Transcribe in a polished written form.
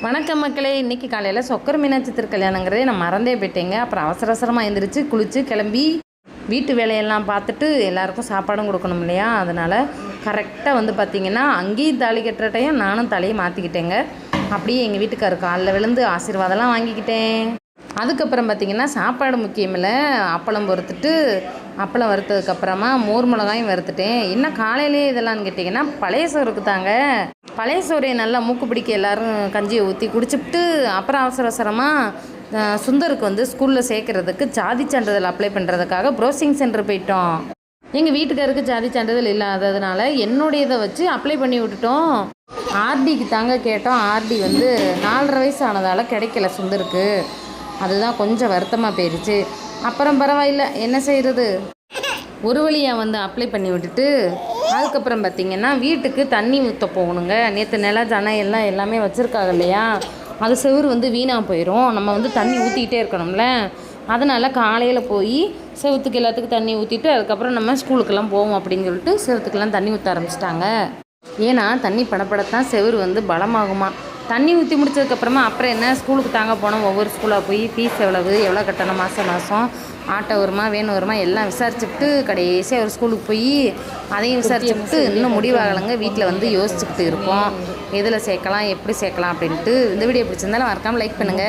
வணக்கம் மக்களே. இன்றைக்கி காலையில் சொக்கர் மீனாட்சி திருக்கல்யாணங்கிறதே நான் மறந்தே போயிட்டேங்க. அப்புறம் அவசரமாக எழுந்திரிச்சு குளித்து கிளம்பி வீட்டு வேலையெல்லாம் பார்த்துட்டு எல்லாேருக்கும் சாப்பாடும் கொடுக்கணும் இல்லையா. அதனால் கரெக்டாக பார்த்திங்கன்னா அங்கேயும் தாலி கட்டுற டைம் நானும் தலையை மாற்றிக்கிட்டேங்க. அப்படியே எங்கள் வீட்டுக்காரரு காலில் விழுந்து ஆசீர்வாதம்லாம் வாங்கிக்கிட்டேன். அதுக்கப்புறம் பார்த்திங்கன்னா சாப்பாடு முக்கியமில்லை, அப்பளம் அப்பளம் வறுத்ததுக்கப்புறமா மோர் மிளகாயும் வறுத்துட்டேன். என்ன காலையிலேயே இதெல்லாம்னு கேட்டிங்கன்னா பழைய சோறுக்கு தாங்க. பழைய சோறையை நல்லா மூக்கு பிடிக்க எல்லோரும் கஞ்சியை ஊற்றி குடிச்சுட்டு அப்புறம் அவசரமாக சுந்தருக்கு ஸ்கூலில் சேர்க்குறதுக்கு ஜாதி சான்றிதழ் அப்ளை பண்ணுறதுக்காக ப்ரௌசிங் சென்டர் போயிட்டோம். எங்கள் வீட்டுக்காருக்கு ஜாதி சான்றிதழ் இல்லாததுனால என்னுடையதை வச்சு அப்ளை பண்ணி விட்டுட்டோம். ஆர்டிக்கு தாங்க கேட்டோம். ஆர்டி 4.5 வயசு ஆனதால் கிடைக்கல சுந்தருக்கு. அதுதான் கொஞ்சம் வருத்தமாக போயிடுச்சு. அப்புறம் பரவாயில்ல, என்ன செய்கிறது. ஒரு வழியாக அப்ளை பண்ணி விட்டுட்டு அதுக்கப்புறம் பார்த்திங்கன்னா வீட்டுக்கு தண்ணி ஊற்ற போகணுங்க. நேற்று நில ஜனை எல்லாமே வச்சுருக்காங்க இல்லையா, அது செவுரு வீணாக போயிடும். நம்ம தண்ணி ஊற்றிக்கிட்டே இருக்கணும்ல. அதனால் காலையில் போய் செவத்துக்கு எல்லாத்துக்கும் தண்ணி ஊற்றிட்டு அதுக்கப்புறம் நம்ம ஸ்கூலுக்கெல்லாம் போவோம் அப்படின்னு சொல்லிட்டு செவத்துக்கெல்லாம் தண்ணி ஊற்ற ஆரம்பிச்சிட்டாங்க. ஏன்னா தண்ணி படப்படத்தான் செவுரு பலமாகுமா. தண்ணி ஊற்றி முடிச்சதுக்கப்புறமா அப்புறம் என்ன, ஸ்கூலுக்கு தாங்க போனோம். ஒவ்வொரு ஸ்கூலாக போய் ஃபீஸ் எவ்வளோ கட்டணும், மாதம் ஆட்டோ வருமா வேணும் வருமா எல்லாம் விசாரிச்சுக்கிட்டு கடைசியாக ஒரு ஸ்கூலுக்கு போய் அதையும் விசாரிச்சுக்கிட்டு இன்னும் முடிவாகலைங்க. வீட்டில் யோசிச்சுக்கிட்டு இருக்கோம் எதில் சேர்க்கலாம் எப்படி சேர்க்கலாம் அப்படின்ட்டு. இந்த வீடியோ பிடிச்சிருந்தாலும் மறக்காமல் லைக் பண்ணுங்கள்.